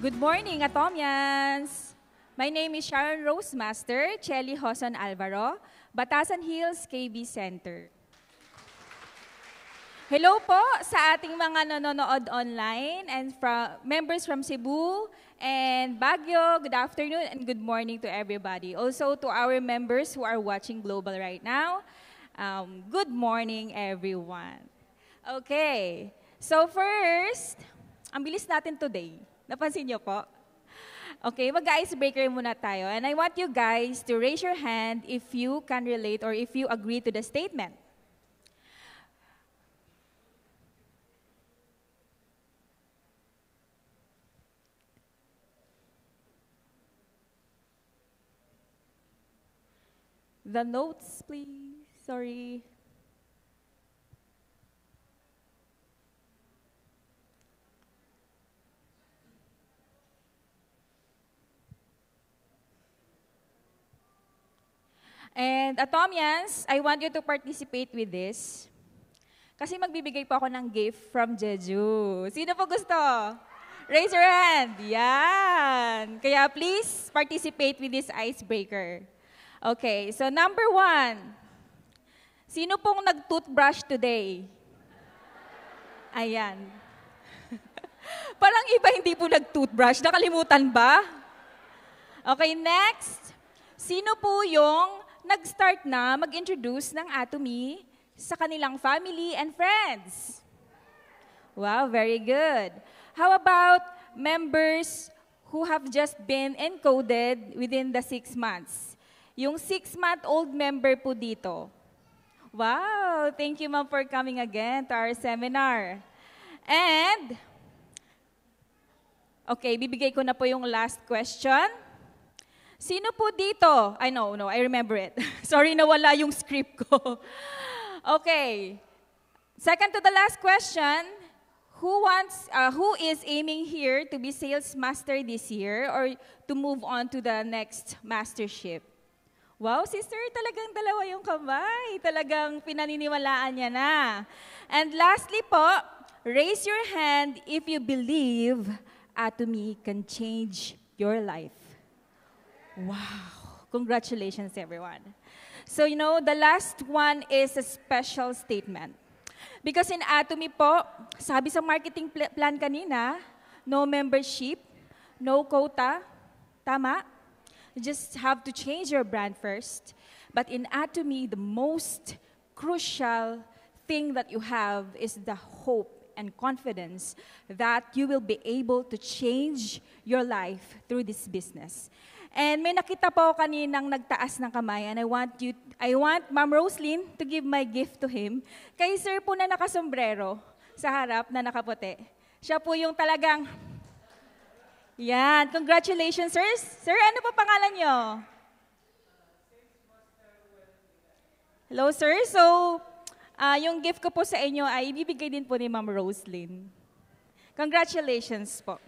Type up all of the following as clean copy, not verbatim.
Good morning, Atomians! My name is Sharon Rose Master, Chelly Hoson Alvaro, Batasan Hills KB Center. Hello po sa ating mga nanonood online and members from Cebu and Baguio. Good afternoon and good morning to everybody. Also to our members who are watching Global right now. Good morning, everyone. Okay, so first, ang bilis natin today. Napansin niyo po? Okay, mag-icebreaker muna tayo. And I want you guys to raise your hand if you can relate or if you agree to the statement. The notes, please. Sorry. And Atomians, I want you to participate with this. Kasi magbibigay po ako ng gift from Jeju. Sino po gusto? Raise your hand. Yan. Kaya please participate with this icebreaker. Okay, so number 1. Sino pong nag-toothbrush today? Ayan. Parang iba hindi po nag-toothbrush. Nakalimutan ba? Okay, next. Sino po yung nag-start na mag-introduce ng Atomy sa kanilang family and friends? Wow, very good. How about members who have just been encoded within the 6 months? Yung 6-month-old member po dito. Wow, thank you ma'am for coming again to our seminar. And, okay, bibigay ko na po yung last question. Sino po dito? I remember it. Sorry, nawala yung script ko. Okay. Second to the last question, who is aiming here to be sales master this year or to move on to the next mastership? Wow, sister, talagang dalawa yung kamay. Talagang pinaniniwalaan niya na. And lastly po, raise your hand if you believe Atomy can change your life. Wow! Congratulations, everyone. So, the last one is a special statement. Because in Atomy po, sabi sa marketing plan kanina, no membership, no quota, tama? You just have to change your brand first. But in Atomy, the most crucial thing that you have is the hope and confidence that you will be able to change your life through this business. And may nakita po kaninang nagtaas ng kamay, and I want Ma'am Roslyn to give my gift to him. Kay sir po na nakasombrero sa harap na nakaputi. Siya po yung talagang, yan, congratulations sir. Sir, ano po pangalan nyo? Hello sir, so yung gift ko po sa inyo ay ibibigay din po ni Ma'am Roslyn. Congratulations po.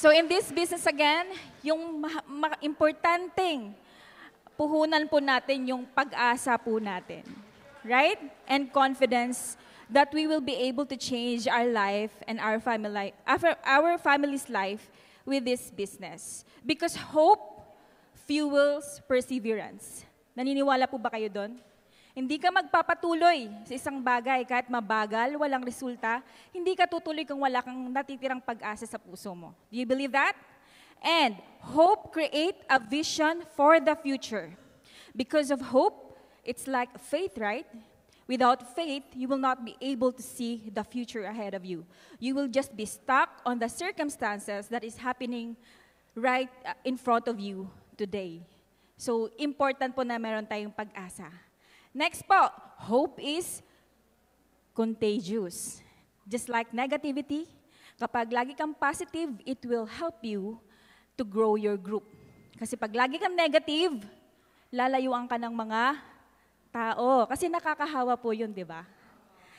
So in this business again, yung importanteng puhunan po natin yung pag-asa po natin. Right? And confidence that we will be able to change our life and our family's life with this business. Because hope fuels perseverance. Naniniwala po ba kayo doon? Hindi ka magpapatuloy sa isang bagay kahit mabagal, walang resulta. Hindi ka tutuloy kung wala kang natitirang pag-asa sa puso mo. Do you believe that? And hope create a vision for the future. Because of hope, it's like faith, right? Without faith, you will not be able to see the future ahead of you. You will just be stuck on the circumstances that is happening right in front of you today. So, important po na meron tayong pag-asa. Next po, hope is contagious. Just like negativity, kapag lagi kang positive, it will help you to grow your group. Kasi pag lagi kang negative, lalayuan ka ng mga tao. Kasi nakakahawa po yun, di ba?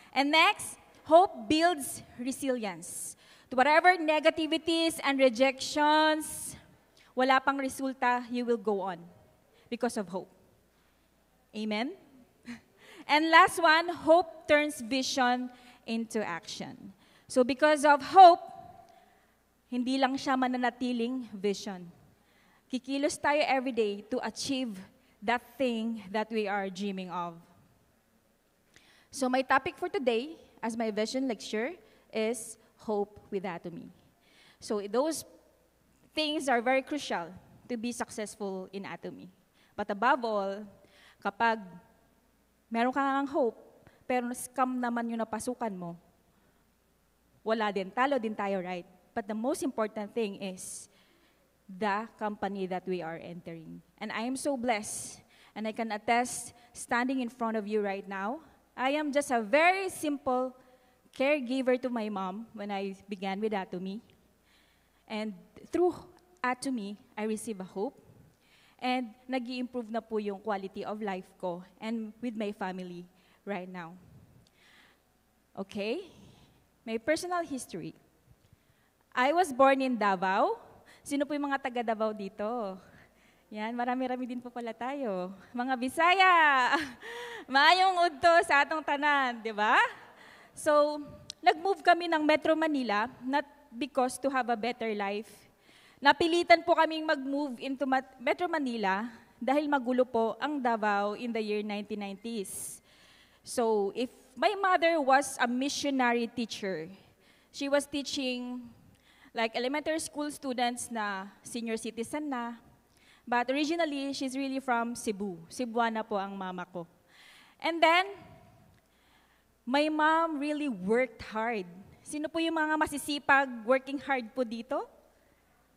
And next, hope builds resilience. To whatever negativities and rejections, wala pang resulta, you will go on because of hope. Amen? And last one, hope turns vision into action. So because of hope, hindi lang siya mananatiling vision. Kikilos tayo everyday to achieve that thing that we are dreaming of. So my topic for today, as my vision lecture, is hope with Atomy. So those things are very crucial to be successful in Atomy. But above all, kapag meron kang hope, pero scam naman yung napasukan mo, wala din. Talo din tayo, right? But the most important thing is the company that we are entering. And I am so blessed, and I can attest, standing in front of you right now, I am just a very simple caregiver to my mom when I began with Atomy. And through Atomy, I receive a hope, and nag-i-improve na po yung quality of life ko and with my family right now. Okay? My personal history. I was born in Davao. Sino po yung mga taga Davao dito? Yan, marami-rami din po pala tayo. Mga Bisaya! Maayong udto sa atong tanan, di ba? So, nag-move kami ng Metro Manila, not because to have a better life. Napilitan po kaming mag-move into Metro Manila dahil magulo po ang Davao in the year 1990s. So, if my mother was a missionary teacher, she was teaching like elementary school students na senior citizen na. But originally, she's really from Cebu. Cebuana po ang mama ko. And then, my mom really worked hard. Sino po yung mga masisipag, working hard po dito?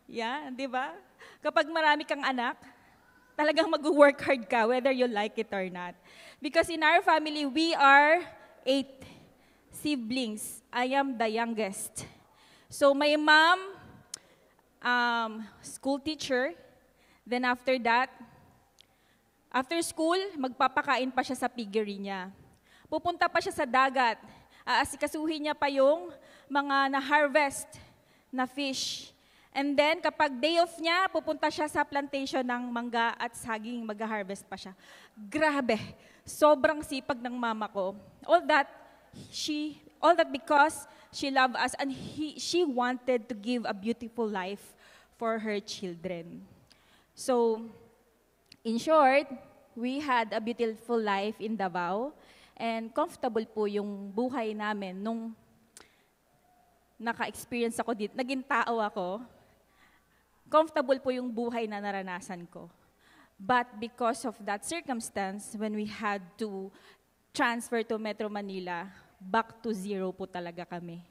Yeah, di ba? Kapag marami kang anak, talagang mag-work hard ka, whether you like it or not. Because in our family, we are 8 siblings. I am the youngest. So my mom, school teacher. Then after that, after school, magpapakain pa siya sa piggery niya. Pupunta pa siya sa dagat. Aasikasuhin niya pa yung mga na-harvest na fish. And then, kapag day off niya, pupunta siya sa plantation ng mangga at saging, mag-harvest pa siya. Grabe, sobrang sipag ng mama ko. All that because she loved us and she wanted to give a beautiful life for her children. So, in short, we had a beautiful life in Davao and comfortable po yung buhay namin nung naka-experience ako dito. Naging tao ako. Comfortable po yung buhay na naranasan ko. But because of that circumstance, when we had to transfer to Metro Manila, back to zero po talaga kami.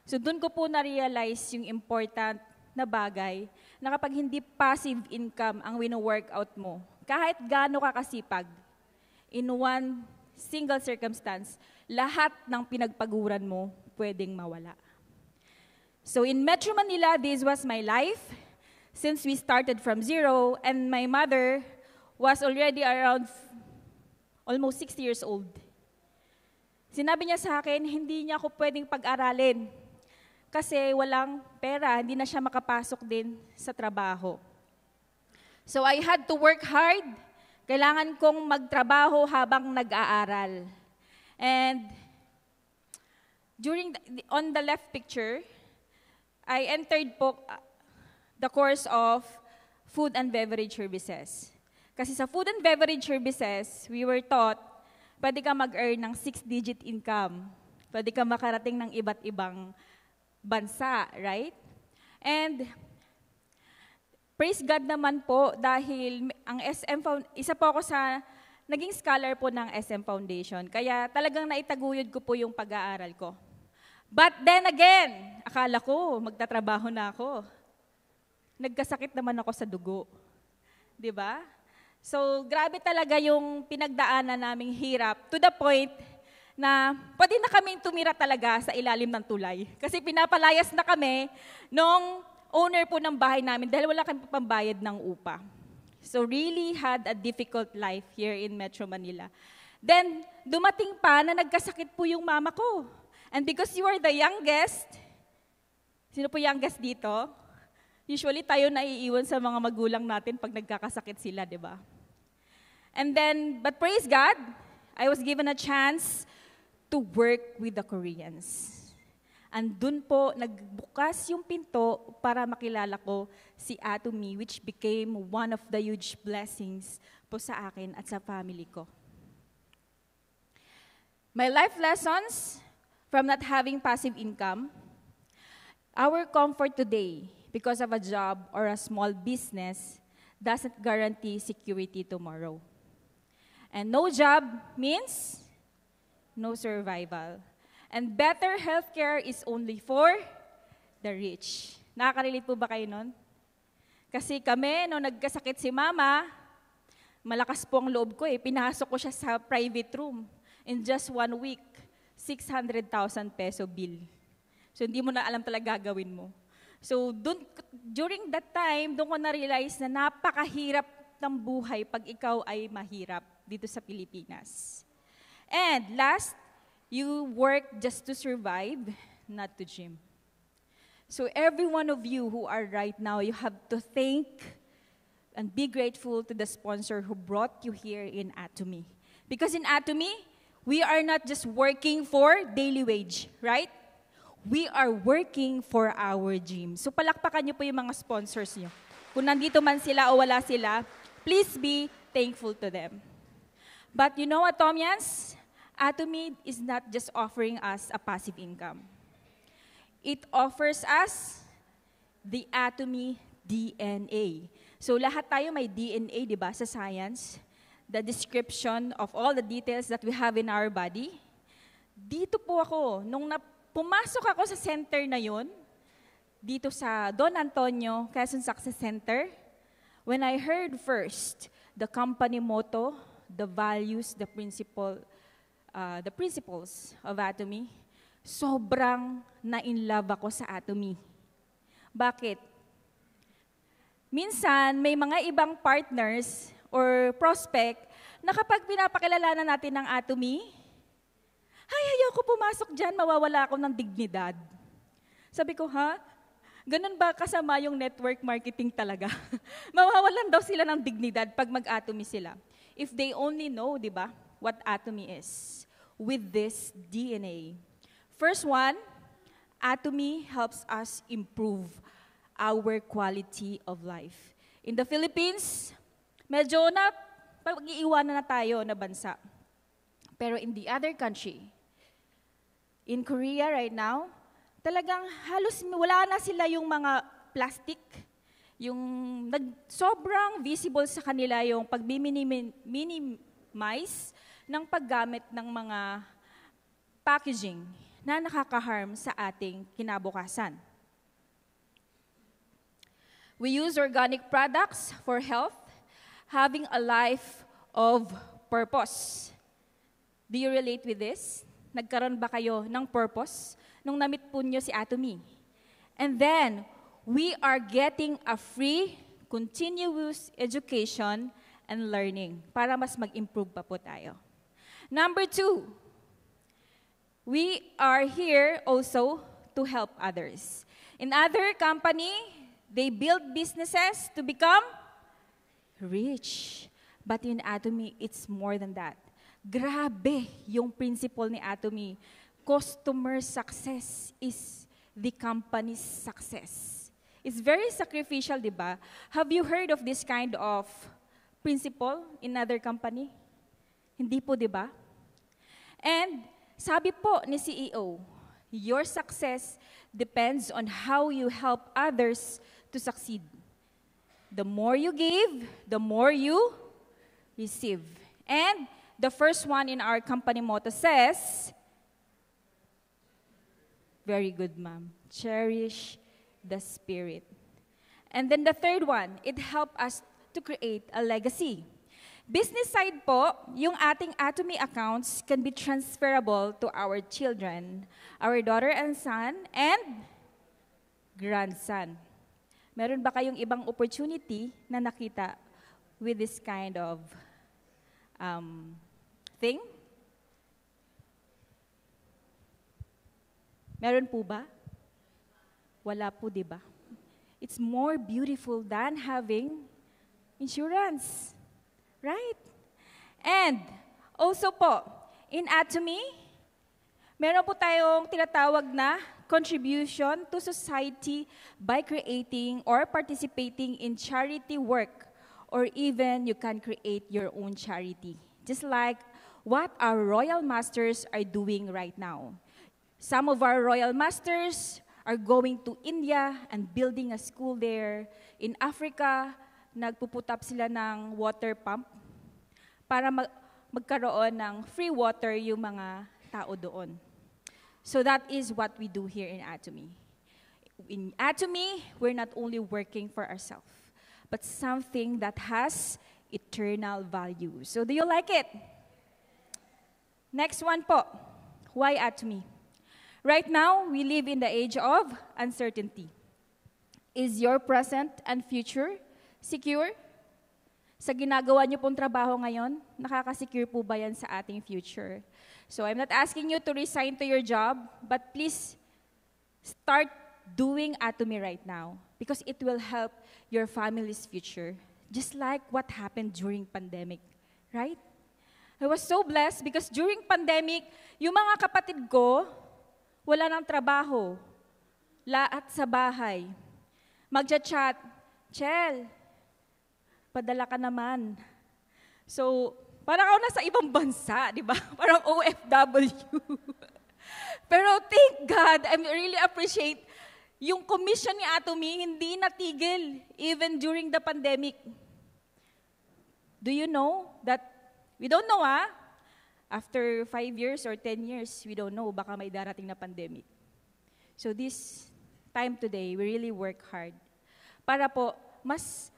So doon ko po na-realize yung important na bagay na kapag hindi passive income ang wino-workout mo, kahit gaano ka kasipag, in one single circumstance, lahat ng pinagpaguran mo pwedeng mawala. So in Metro Manila, this was my life since we started from zero and my mother was already around almost 60 years old. Sinabi niya sa akin, hindi niya ako pwedeng pag-aralin kasi walang pera, hindi na siya makapasok din sa trabaho. So I had to work hard. Kailangan kong magtrabaho habang nag-aaral. And on the left picture, I entered po the course of food and beverage services. Kasi sa food and beverage services, we were taught, pwede ka mag-earn ng 6-digit income. Pwede ka makarating ng iba't ibang bansa, right? And praise God naman po dahil ang SM isa po ako sa naging scholar po ng SM Foundation. Kaya talagang naitaguyod ko po yung pag-aaral ko. But then again, akala ko magtatrabaho na ako. Nagkasakit naman ako sa dugo. 'Di ba? So, grabe talaga yung pinagdaanan naming hirap to the point na pwede na kaming tumira talaga sa ilalim ng tulay. Kasi pinapalayas na kami nung owner po ng bahay namin dahil wala kami pambayad ng upa. So, really had a difficult life here in Metro Manila. Then, dumating pa na nagkasakit po yung mama ko. And because you are the youngest, sino po youngest dito? Usually tayo naiiwan sa mga magulang natin pag nagkakasakit sila, di ba? And then, but praise God, I was given a chance to work with the Koreans. Andun po nagbukas yung pinto para makilala ko si Atomy, which became one of the huge blessings po sa akin at sa family ko. My life lessons from not having passive income, our comfort today because of a job or a small business doesn't guarantee security tomorrow. And no job means no survival. And better healthcare is only for the rich. Nakaka-relate po ba kayo nun? Kasi kami, nung nagkasakit si mama, malakas po ang loob ko pinasok ko siya sa private room. In just 1 week, 600,000 peso bill. So hindi mo na alam talaga gagawin mo. So during that time, doon ko na-realize na napakahirap ng buhay pag ikaw ay mahirap dito sa Pilipinas. And last, you work just to survive, not to gym. So every one of you who are right now, you have to thank and be grateful to the sponsor who brought you here in Atomy. Because in Atomy, we are not just working for daily wage, right? We are working for our gym. So palakpakan niyo po yung mga sponsors niyo. Kung nandito man sila o wala sila, please be thankful to them. But you know what, Tomians? Atomy is not just offering us a passive income. It offers us the Atomy DNA. So lahat tayo may DNA, di ba, sa science? The description of all the details that we have in our body. Dito po ako, nung pumasok ako sa center na yun, dito sa Don Antonio Quezon Success Center, when I heard first the company motto, the values, the principles of Atomy, sobrang na-in-love ako sa Atomy. Bakit? Minsan, may mga ibang partners or prospect na kapag pinapakilala natin ng Atomy, ay, ayoko pumasok dyan, mawawala ako ng dignidad. Sabi ko, ha? Ganun ba kasama yung network marketing talaga? Mawawalan daw sila ng dignidad pag mag-Atomy sila. If they only know, di ba, what Atomy is with this DNA. First one, Atomy helps us improve our quality of life. In the Philippines, medyo na pag-iiwanan na tayo na bansa. Pero in the other country, in Korea right now, talagang halos wala na sila yung mga plastic, yung sobrang visible sa kanila yung pag-minimize ng paggamit ng mga packaging na nakaka-harm sa ating kinabukasan. We use organic products for health, having a life of purpose. Do you relate with this? Nagkaroon ba kayo ng purpose nung na-meet po nyo si Atomy? And then, we are getting a free, continuous education and learning para mas mag-improve pa po tayo. Number 2, we are here also to help others. In other company, they build businesses to become rich. But in Atomy, it's more than that. Grabe yung principle ni Atomy. Customer success is the company's success. It's very sacrificial, di ba? Have you heard of this kind of principle in other company? Hindi po, di ba? And sabi po ni CEO, your success depends on how you help others to succeed. The more you give, the more you receive. And the first one in our company motto says, very good, ma'am, cherish the spirit. And then the third one, it helps us to create a legacy. Business side po, yung ating Atomy accounts can be transferable to our children, our daughter and son, and grandson. Meron ba kayong ibang opportunity na nakita with this kind of thing? Meron po ba? Wala po, di ba? It's more beautiful than having insurance. Right? And also po, in Atomy, meron po tayong tinatawag na contribution to society by creating or participating in charity work, or even you can create your own charity, just like what our royal masters are doing right now. Some of our royal masters are going to India and building a school there. In Africa, nagpuputap sila ng water pump para magkaroon ng free water yung mga tao doon. So that is what we do here in Atomy. In Atomy, we're not only working for ourselves, but something that has eternal value. So do you like it? Next one po. Why Atomy? Right now, we live in the age of uncertainty. Is your present and future secure? Sa ginagawa niyo pong trabaho ngayon, nakaka-secure po ba yan sa ating future? So I'm not asking you to resign to your job, but please start doing Atomy right now because it will help your family's future, just like what happened during pandemic, right? I was so blessed because during pandemic, yung mga kapatid ko, wala ng trabaho, lahat sa bahay. Magja-chat, Chel, padala ka naman. So, parang ako nasa ibang bansa, di ba? Parang OFW. Pero thank God, I really appreciate yung commission ni Atomy hindi natigil even during the pandemic. Do you know that, we don't know after 5 years or 10 years, we don't know, baka may darating na pandemic. So this time today, we really work hard para po mas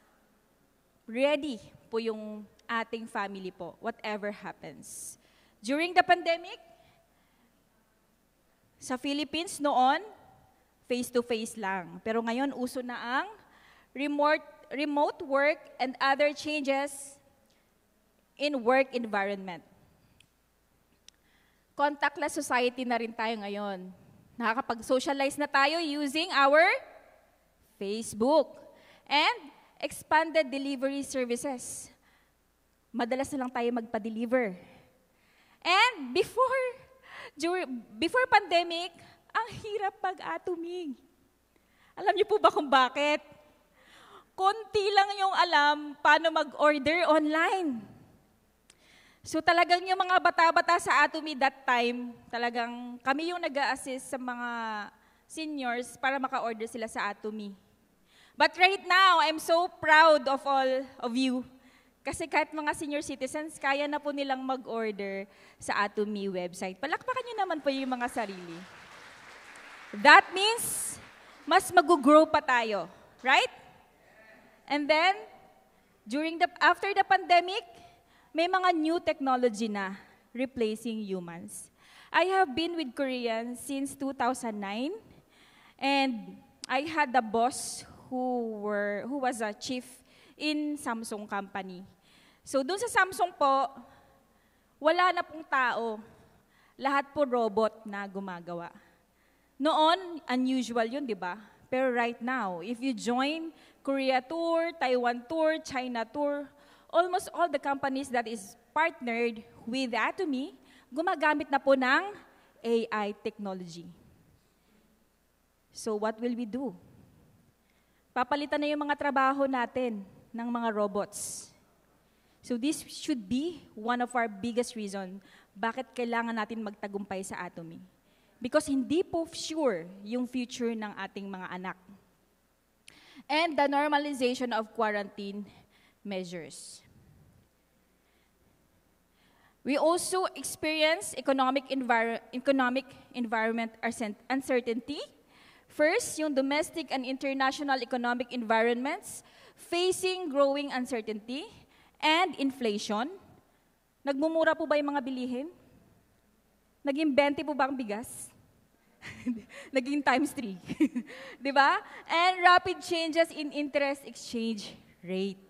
ready po yung ating family po, whatever happens. During the pandemic, sa Philippines noon, face-to-face lang. Pero ngayon, uso na ang remote work and other changes in work environment. Contactless society na rin tayo ngayon. Nakakapag-socialize na tayo using our Facebook and expanded delivery services. Madalas na lang tayo magpa-deliver. And before pandemic, ang hirap pag-Atomy. Alam niyo po ba kung bakit? Konti lang yung alam paano mag-order online. So talagang yung mga bata-bata sa Atomy that time, talagang kami yung nag-a-assist sa mga seniors para maka-order sila sa Atomy. But right now, I'm so proud of all of you. Kasi kahit mga senior citizens, kaya na po nilang mag-order sa Atomy website. Palakpakan nyo naman po yung mga sarili. That means, mas mag-grow pa tayo. Right? And then, after the pandemic, may mga new technology na replacing humans. I have been with Korean since 2009, and I had a boss who was a chief in Samsung company. So doon sa Samsung po, wala na pong tao. Lahat po robot na gumagawa. Noon, unusual yun, di ba? Pero right now, if you join Korea Tour, Taiwan Tour, China Tour, almost all the companies that is partnered with Atomy, gumagamit na po ng AI technology. So what will we do? Papalitan na yung mga trabaho natin ng mga robots. So this should be one of our biggest reasons bakit kailangan natin magtagumpay sa Atomy. Because hindi po sure yung future ng ating mga anak. And the normalization of quarantine measures. We also experience economic environment uncertainty. First, yung domestic and international economic environments facing growing uncertainty and inflation. Nagmumura po ba yung mga bilihin? Naging 20 po ba ang bigas? Naging times 3. Di ba? And rapid changes in interest exchange rate.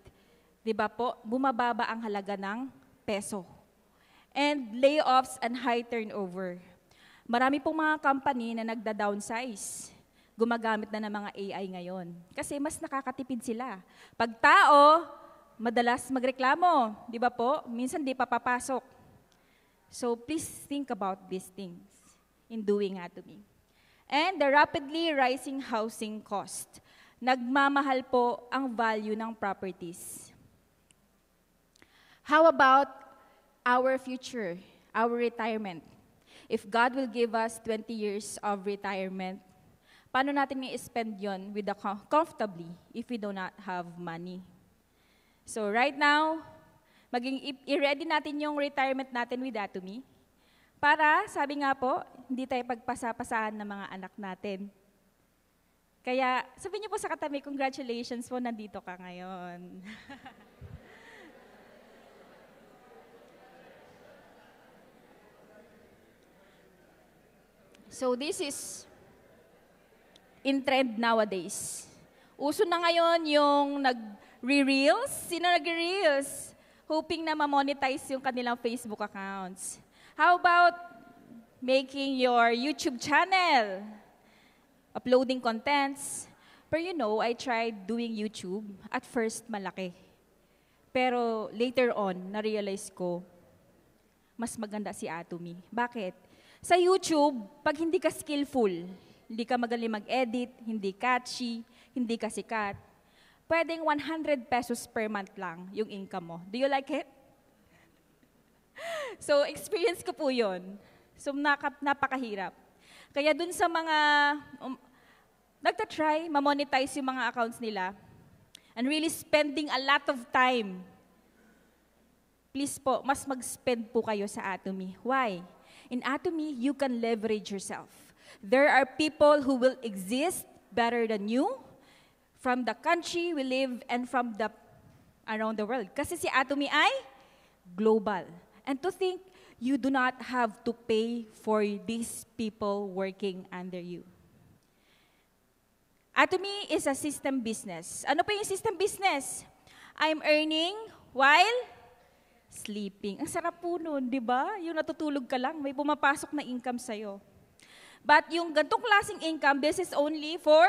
Di ba po? Bumababa ang halaga ng peso. And layoffs and high turnover. Marami pong mga company na nagda-downsize. Gumagamit na ng mga AI ngayon. Kasi mas nakakatipid sila. Pag tao, madalas magreklamo. Di ba po? Minsan di pa papasok. So please think about these things in doing Atomy. and the rapidly rising housing cost. Nagmamahal po ang value ng properties. How about our future, our retirement? If God will give us 20 years of retirement, paano natin i-spend yon comfortably if we do not have money? So right now, i-ready natin yung retirement natin with Atomy. Para, sabi nga po, hindi tayo pagpasa-pasahan ng mga anak natin. Kaya, sabihin niyo po sa katabi, congratulations po, nandito ka ngayon. So this is in trend nowadays. Uso na ngayon yung nag-reels. Sino nag-reels? Hoping na ma-monetize yung kanilang Facebook accounts. How about making your YouTube channel? Uploading contents. But you know, I tried doing YouTube. At first, malaki. Pero later on, na-realize ko, mas maganda si Atomy. Bakit? Sa YouTube, pag hindi ka skillful, hindi ka magaling mag-edit, hindi catchy, hindi ka sikat, pwedeng 100 pesos per month lang yung income mo. Do you like it? So, experience ko po yun. So, napakahirap. Kaya dun sa mga nagtatry, ma-monetize yung mga accounts nila, and really spending a lot of time, please po, mas mag-spend po kayo sa Atomy. Why? In Atomy, you can leverage yourself. There are people who will exist better than you from the country we live and from around the world. Kasi si Atomy ay global. And to think, you do not have to pay for these people working under you. Atomy is a system business. Ano pa yung system business? I'm earning while sleeping. Ang sarap po nun, di ba? Yung natutulog ka lang, may pumapasok na income sa'yo. But yung gantong klaseng income, this is only for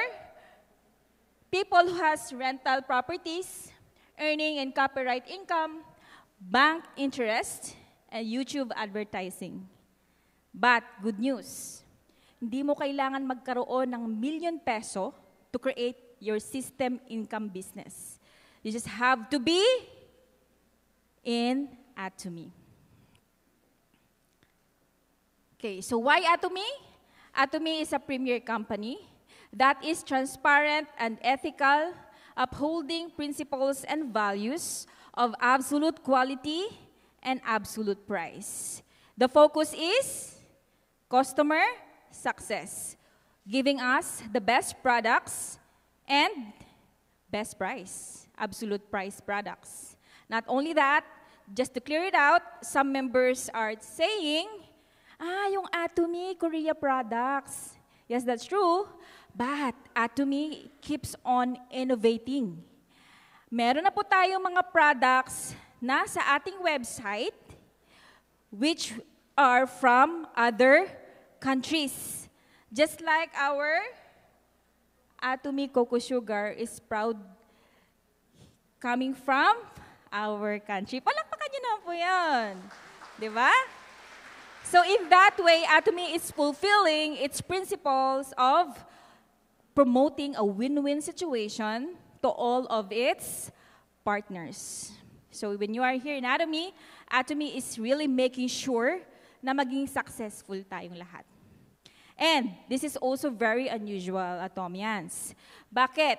people who has rental properties, earning and copyright income, bank interest, and YouTube advertising. But, good news, hindi mo kailangan magkaroon ng ₱1,000,000 to create your system income business. You just have to be in Atomy. Okay, so why Atomy? Atomy is a premier company that is transparent and ethical, upholding principles and values of absolute quality and absolute price. The focus is customer success, giving us the best products and best price, absolute price products. Not only that, just to clear it out, some members are saying, yung Atomy, Korea products. Yes, that's true, but Atomy keeps on innovating. Meron na po tayong mga products na sa ating website which are from other countries. Just like our Atomy Cocoa Sugar is proud coming from our country. Palakpakan niyo naman po yan. Di ba? So in that way, Atomy is fulfilling its principles of promoting a win-win situation to all of its partners. So when you are here in Atomy, Atomy is really making sure na maging successful tayong lahat. And this is also very unusual, Atomians. Bakit?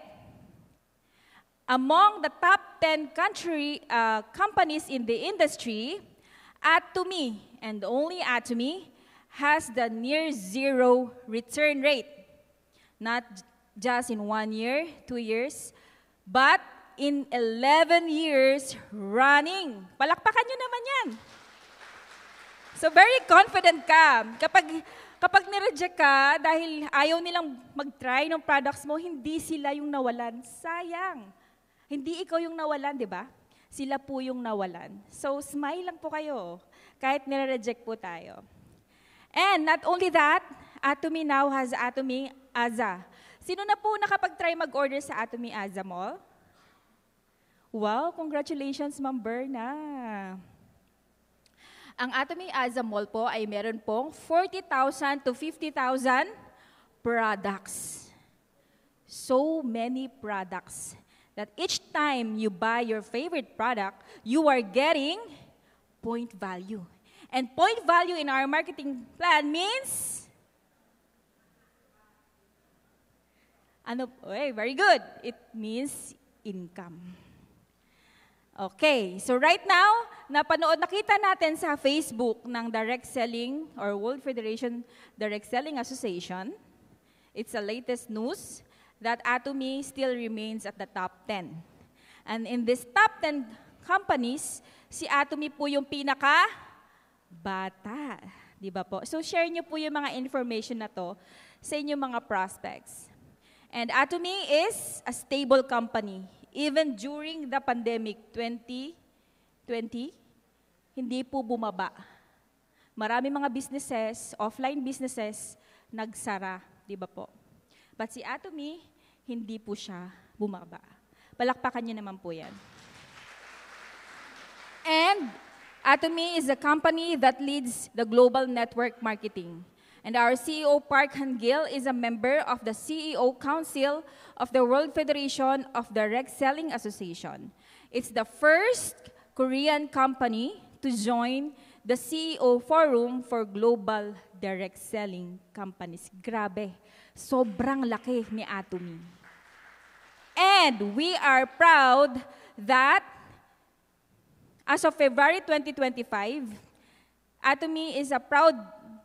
Among the top 10 companies in the industry, Atomy, and only Atomy, has the near zero return rate. Not just in 1 year, 2 years, but in 11 years running. Palakpakan nyo naman yan. So very confident ka. Kapag nireject ka dahil ayaw nilang mag-try ng products mo, hindi sila yung nawalan. Sayang. Hindi ikaw yung nawalan, di ba? Sila po yung nawalan. So, smile lang po kayo, kahit nire-reject po tayo. And not only that, Atomy now has Atomy Aza. Sino na po nakapag-try mag-order sa Atomy Aza Mall? Wow, congratulations, Ma'am Berna. Ang Atomy Aza Mall po ay meron pong 40,000 to 50,000 products. So many products that each time you buy your favorite product, you are getting point value. And point value in our marketing plan means, very good. It means income. Okay, so right now, nakita natin sa Facebook ng Direct Selling or World Federation Direct Selling Association, it's the latest news that Atomy still remains at the top 10. And in this top 10 companies, si Atomy po yung pinaka-bata. Di ba po? So share nyo po yung mga information na to sa inyong mga prospects. And Atomy is a stable company. Even during the pandemic 2020, hindi po bumaba. Marami mga businesses, offline businesses, nagsara. Di ba po? But si Atomy, hindi po siya bumaba. Palakpakan niyo naman po yan. And Atomy is a company that leads the global network marketing. And our CEO, Park Han-gil, is a member of the CEO Council of the World Federation of Direct Selling Association. It's the first Korean company to join the CEO Forum for Global Direct Selling Companies. Grabe, sobrang laki ni Atomy. And we are proud that as of February 2025, Atomy is a proud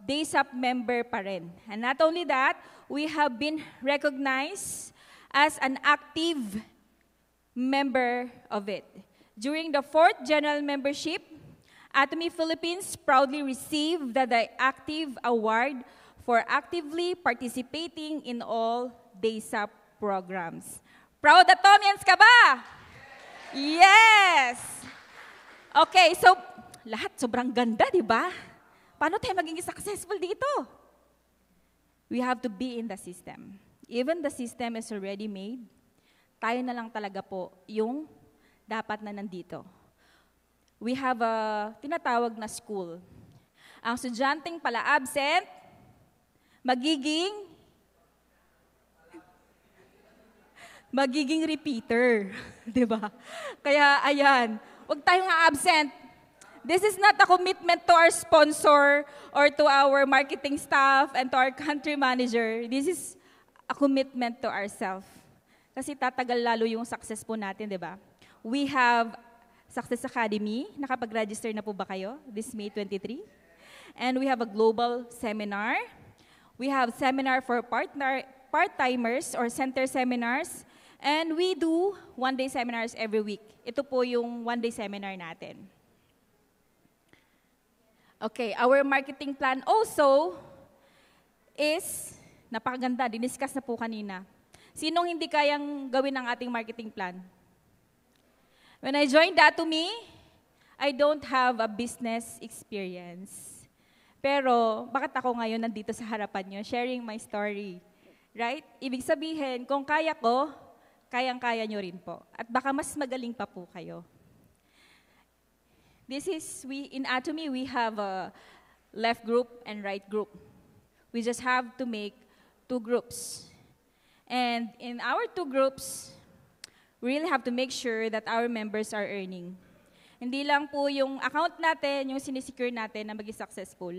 DaySap member pa rin. And not only that, we have been recognized as an active member of it. During the 4th General Membership, Atomy Philippines proudly received the Active Award for actively participating in all DaySap programs. Proud Atomians ka ba? Yes! Okay, so lahat sobrang ganda, di ba? Paano tayo maging successful dito? We have to be in the system. Even the system is already made, tayo na lang talaga po yung dapat na nandito. We have a tinatawag na school. Ang estudyanteng pala absent, magiging repeater. Diba? Kaya ayan, huwag tayong absent. This is not a commitment to our sponsor or to our marketing staff and to our country manager. This is a commitment to ourselves. Kasi tatagal lalo yung success po natin, di ba? We have Success Academy. Nakapag-register na po ba kayo this May 23? And we have a global seminar. We have seminar for part-timers or center seminars. And we do one-day seminars every week. Ito po yung one-day seminar natin. Okay, our marketing plan also is, napakaganda, diniscuss na po kanina. Sinong hindi kayang gawin ang ating marketing plan? When I joined Atomy, I don't have a business experience. Pero, bakit ako ngayon nandito sa harapan nyo, sharing my story? Right? Ibig sabihin, kung kaya ko, kayang-kaya nyo rin po. At baka mas magaling pa po kayo. In Atomy, we have a left group and right group. We just have to make 2 groups. And in our 2 groups, we really have to make sure that our members are earning. Hindi lang po yung account natin, yung sinisecure natin na maging successful.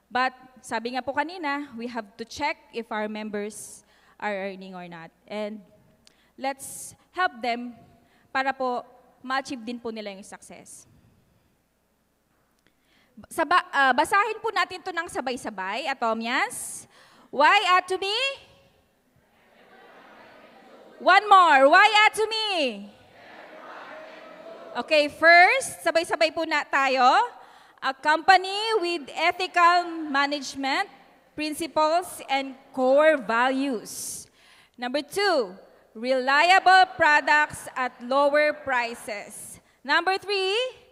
But sabi nga po kanina, we have to check if our members are earning or not. And let's help them para po ma-achieve din po nila yung success. Basahin po natin ito ng sabay-sabay, Atomians. Why Atomy? One more. Why Atomy? Okay, first, sabay-sabay po na tayo. A company with ethical management, principles, and core values. Number 2, reliable products at lower prices. Number 3,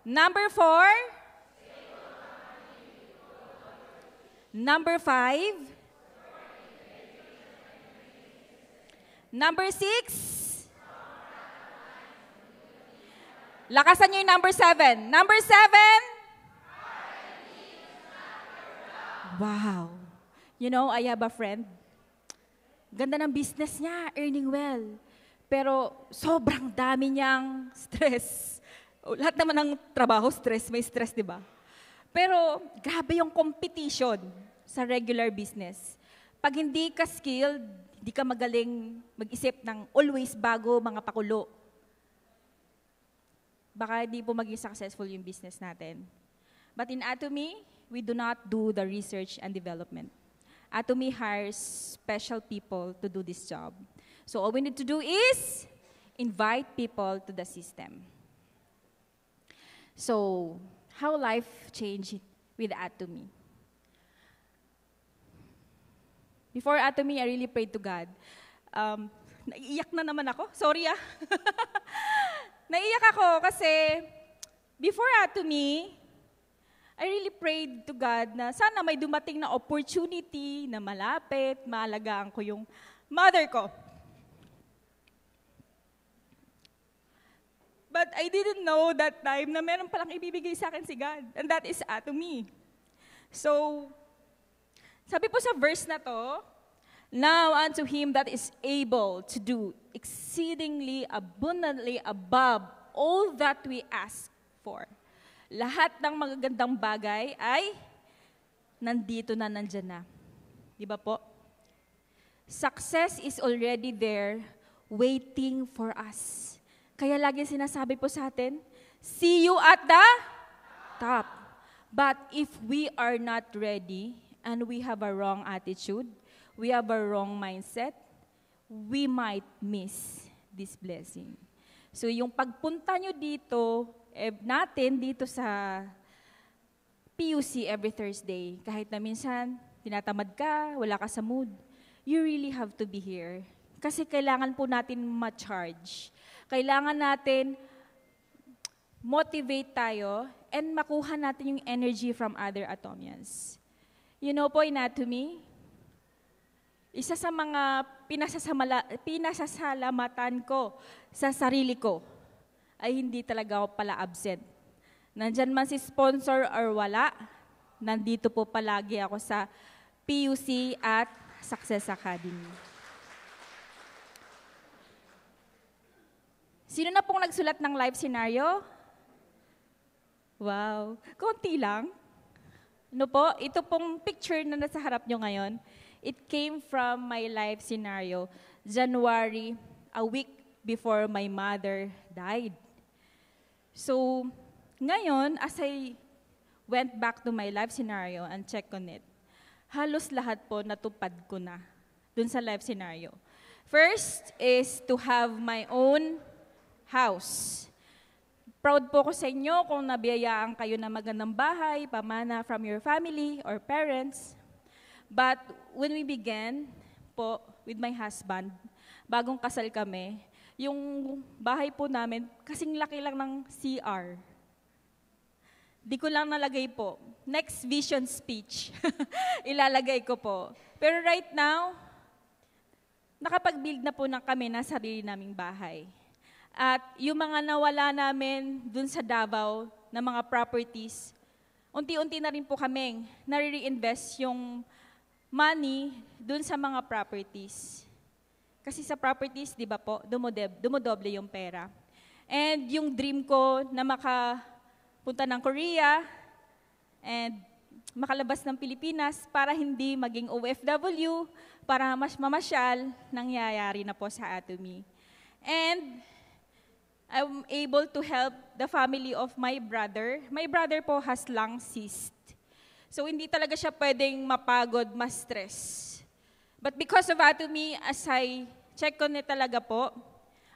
Number 4, Number 5, Number 6, lakasan nyo yung number 7. Number 7, wow. You know, I have a friend. Ganda ng business niya, earning well. Pero sobrang dami niyang stress. Lahat naman ng trabaho, stress, may stress, di ba? Pero grabe yung competition sa regular business. Pag hindi ka skilled, hindi ka magaling mag-isip ng always bago mga pakulo, baka hindi po maging successful yung business natin. But in Atomy, we do not do the research and development. Atomy hires special people to do this job. So all we need to do is invite people to the system. So, how life changed with Atomy. Before Atomy, I really prayed to God. Naiiyak na naman ako. Sorry Naiiyak ako kasi before Atomy, I really prayed to God na sana may dumating na opportunity na malapit, maalagaan ko yung mother ko. But I didn't know that time na meron palang ibibigay sa akin si God, and that is Atomy. So, sabi po sa verse na to, now unto him that is able to do exceedingly abundantly above all that we ask for. Lahat ng magagandang bagay ay nandito na, nandyan na. Di ba po? Success is already there, waiting for us. Kaya lagi sinasabi po sa atin, see you at the top. But if we are not ready and we have a wrong attitude, we have a wrong mindset, we might miss this blessing. So yung pagpunta nyo dito, natin dito sa PUC every Thursday, kahit na minsan tinatamad ka, wala ka sa mood, you really have to be here. Kasi kailangan po natin ma-charge. Kailangan natin motivate tayo and makuha natin yung energy from other Atomians. You know po, in Atomy, isa sa mga pinasasalamatan ko sa sarili ko ay hindi talaga ako pala absent. Nandyan man si sponsor or wala, nandito po palagi ako sa PUC at Success Academy. Sino na pong nagsulat ng life scenario? Wow, konti lang. Ano po, ito pong picture na nasa harap nyo ngayon, it came from my life scenario, January, a week before my mother died. So, ngayon, as I went back to my life scenario and checked on it, halos lahat po natupad ko na dun sa life scenario. First is to have my own house. Proud po ko sa inyo kung nabiyayaan kayo na magandang bahay, pamana from your family or parents. But when we began po with my husband, bagong kasal kami, yung bahay po namin, kasing laki lang ng CR. Di ko lang nalagay po. Next vision speech, ilalagay ko po. Pero right now, nakapag-build na po kami ng sarili naming bahay. At yung mga nawala namin dun sa Davao na mga properties, unti-unti na rin po kaming nare-reinvest yung money dun sa mga properties. Kasi sa properties, di ba po, dumodoble yung pera. And yung dream ko na makapunta ng Korea and makalabas ng Pilipinas para hindi maging OFW, para mas mamasyal, nangyayari na po sa Atomy. And I'm able to help the family of my brother. My brother po has lung cyst. So hindi talaga siya pwedeng mapagod, ma-stress. But because of Atomy, as I check on it talaga po,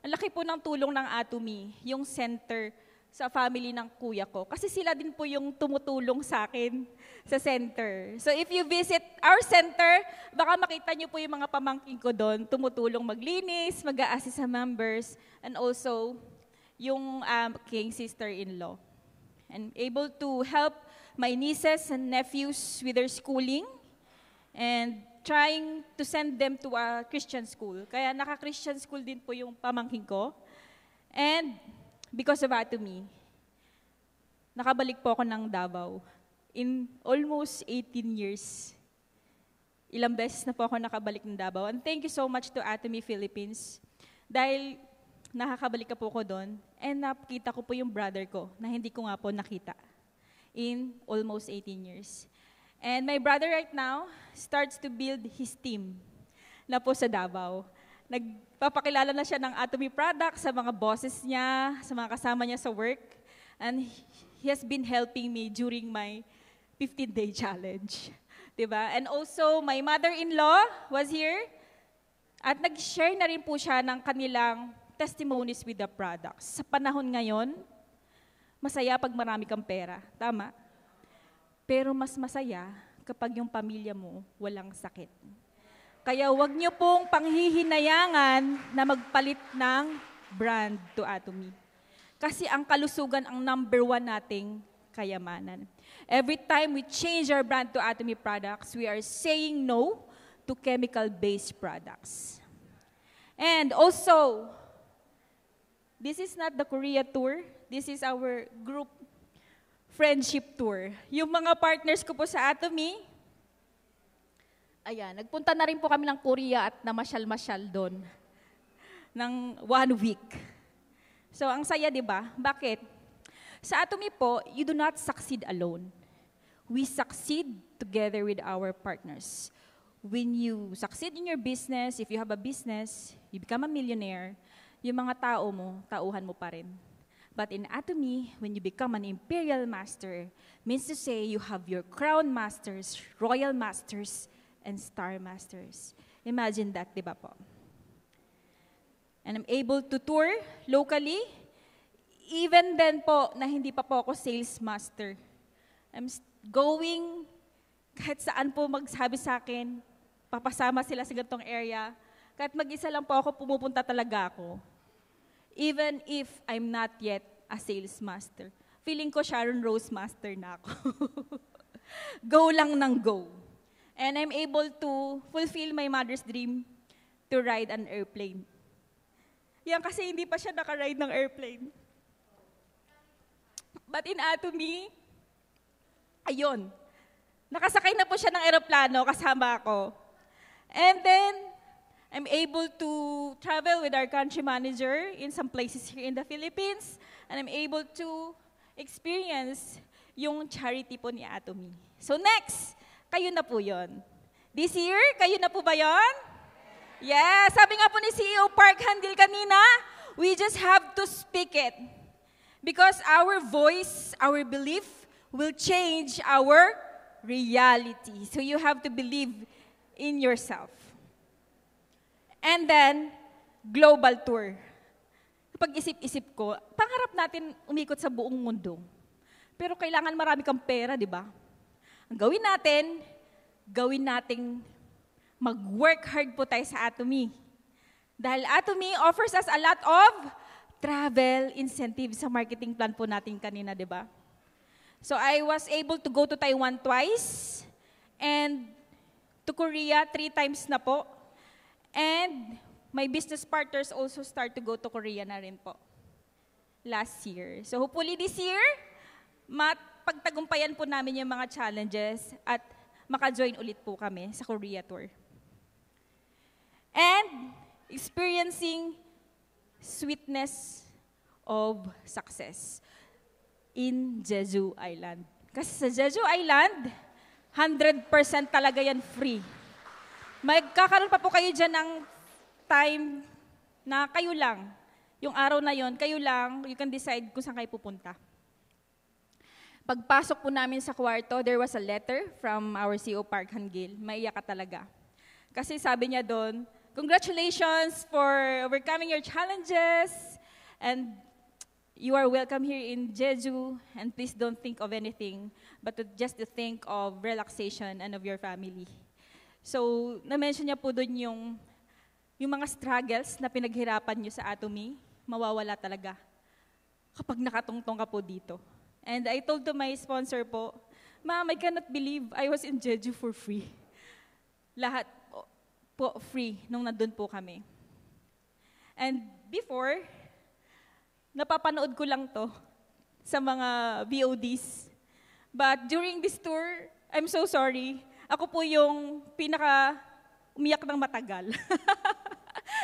ang laki po ng tulong ng Atomy, yung center sa family ng kuya ko. Kasi sila din po yung tumutulong sa akin sa center. So if you visit our center, baka makita niyo po yung mga pamangkin ko doon, tumutulong maglinis, mag-a-assist sa members, and also yung king sister-in-law. And able to help my nieces and nephews with their schooling and trying to send them to a Christian school. Kaya naka-Christian school din po yung pamangkin ko. And because of Atomy, nakabalik po ako ng Davao. in almost 18 years. Ilang beses na po ako nakabalik ng Davao. And thank you so much to Atomy Philippines. Dahil nakakabalik ka po ko doon, and nakita ko po yung brother ko na hindi ko nga po nakita in almost 18 years. And my brother right now starts to build his team na po sa Davao. Nagpapakilala na siya ng Atomy products sa mga bosses niya, sa mga kasama niya sa work. And he has been helping me during my 15-day challenge. Diba? And also, my mother-in-law was here. At nag-share na rin po siya ng kanilang testimonies with the products. Sa panahon ngayon, masaya pag marami kang pera. Tama? Pero mas masaya kapag yung pamilya mo walang sakit. Kaya huwag niyo pong panghihinayangan na magpalit ng brand to Atomy. Kasi ang kalusugan ang number 1 nating kayamanan. Every time we change our brand to Atomy products, we are saying no to chemical-based products. And also, this is not the Korea tour. This is our group friendship tour. Yung mga partners ko po sa Atomy, ayan, nagpunta na rin po kami ng Korea at namasyal-masyal doon ng 1 week. So, ang saya, di ba? Bakit? Sa Atomy po, you do not succeed alone. We succeed together with our partners. When you succeed in your business, if you have a business, you become a millionaire, yung mga tao mo, tauhan mo pa rin. But in Atomy, when you become an imperial master, means to say you have your crown masters, royal masters, and star masters. Imagine that, di ba po? And I'm able to tour locally, even then po na hindi pa po ako sales master. I'm going kahit saan po magsabi sa akin, papasama sila sa ganitong area. Kahit mag-isa lang po ako, pumupunta talaga ako. Even if I'm not yet a sales master. Feeling ko Sharon Rose master na ako. Go lang ng go. And I'm able to fulfill my mother's dream to ride an airplane. Yan kasi hindi pa siya nakaride ng airplane. But in Atomy, ayun, nakasakay na po siya ng aeroplano kasama ako. And then, I'm able to travel with our country manager in some places here in the Philippines, and I'm able to experience yung charity po ni Atomy. So next, kayo na po yon. This year, kayo na po ba yon? Yes, sabi nga po ni CEO Park Handil kanina, we just have to speak it. Because our voice, our belief, will change our reality. So you have to believe in yourself. And then, global tour. Kapag isip-isip ko, pangarap natin umikot sa buong mundo. Pero kailangan marami kang pera, di ba? Ang gawin nating mag-work hard po tayo sa Atomy. Dahil Atomy offers us a lot of travel incentives sa marketing plan po natin kanina, di ba? So I was able to go to Taiwan twice and to Korea 3 times na po. And my business partners also start to go to Korea na rin po last year. So hopefully this year, pagtagumpayan po namin yung mga challenges at maka-join ulit po kami sa Korea tour. And experiencing sweetness of success in Jeju Island. Kasi sa Jeju Island, 100% talaga yan free. Magkakaroon pa po kayo dyan ng time na kayo lang. Yung araw na yon, kayo lang, you can decide kung saan kayo pupunta. Pagpasok po namin sa kwarto, there was a letter from our CEO Park Han-gil. Maiyak ka talaga. Kasi sabi niya doon, congratulations for overcoming your challenges and you are welcome here in Jeju, and please don't think of anything, but just to think of relaxation and of your family. So, na-mention niya po doon yung mga struggles na pinaghirapan niyo sa Atomy, mawawala talaga kapag nakatungtong ka po dito. And I told to my sponsor po, Ma'am, I cannot believe I was in Jeju for free. Lahat po free nung nandun po kami. And before, napapanood ko lang to sa mga VODs. But during this tour, I'm so sorry. Ako po yung umiyak ng matagal.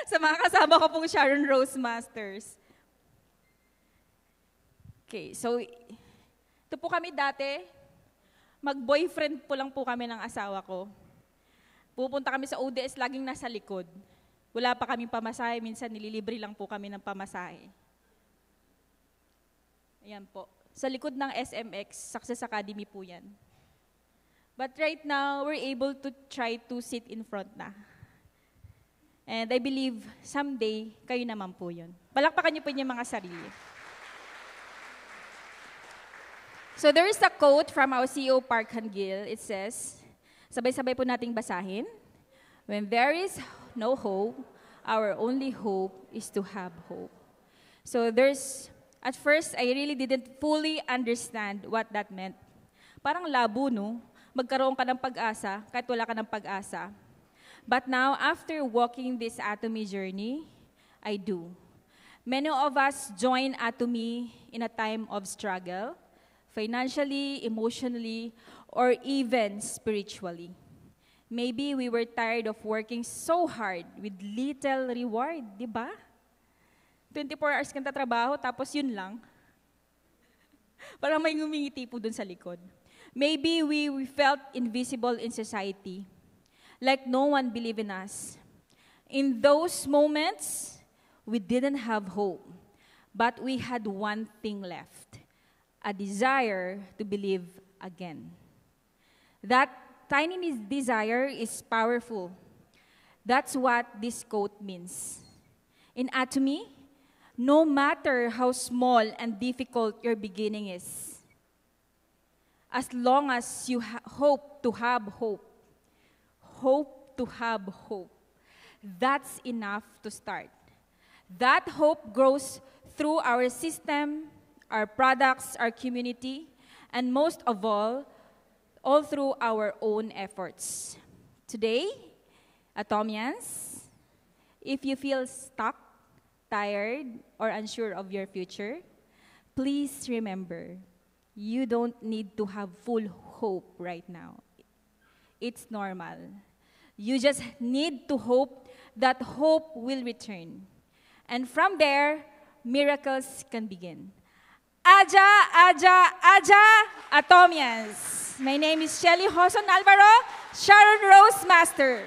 Sa mga kasama ko pong Sharon Rose Masters. Okay, so ito po kami dati. Mag-boyfriend po lang po kami ng asawa ko. Pupunta kami sa ODS, laging nasa likod. Wala pa kaming pamasahe, minsan nililibre lang po kami ng pamasahe. Ayan po. Sa likod ng SMX, Success Academy po yan. But right now, we're able to try to sit in front na. And I believe someday, kayo naman po yun. Palakpakan niyo po yung mga sarili. So there is a quote from our CEO, Park Han-gil. It says, sabay-sabay po nating basahin, when there is no hope, our only hope is to have hope. So at first, I really didn't fully understand what that meant. Parang labo, no? Magkaroon ka ng pag-asa kahit wala ka ng pag-asa. But now, after walking this Atomy journey, I do. Many of us join Atomy in a time of struggle, financially, emotionally, or even spiritually. Maybe we were tired of working so hard with little reward, di ba? 24 hours kang tatrabaho, tapos yun lang. Parang may ngumingiti po dun sa likod. Maybe we felt invisible in society, like no one believed in us. In those moments, we didn't have hope, but we had one thing left, a desire to believe again. That tiny desire is powerful. That's what this quote means. In Atomy, no matter how small and difficult your beginning is, as long as you hope to have hope, that's enough to start. That hope grows through our system, our products, our community, and most of all through our own efforts. Today, Atomians, if you feel stuck, tired, or unsure of your future, please remember, you don't need to have full hope right now. It's normal. You just need to hope that hope will return. And from there, miracles can begin. Aja, Aja, Aja, Atomians. My name is Shelly Hoson Alvaro, Sharon Rose Master.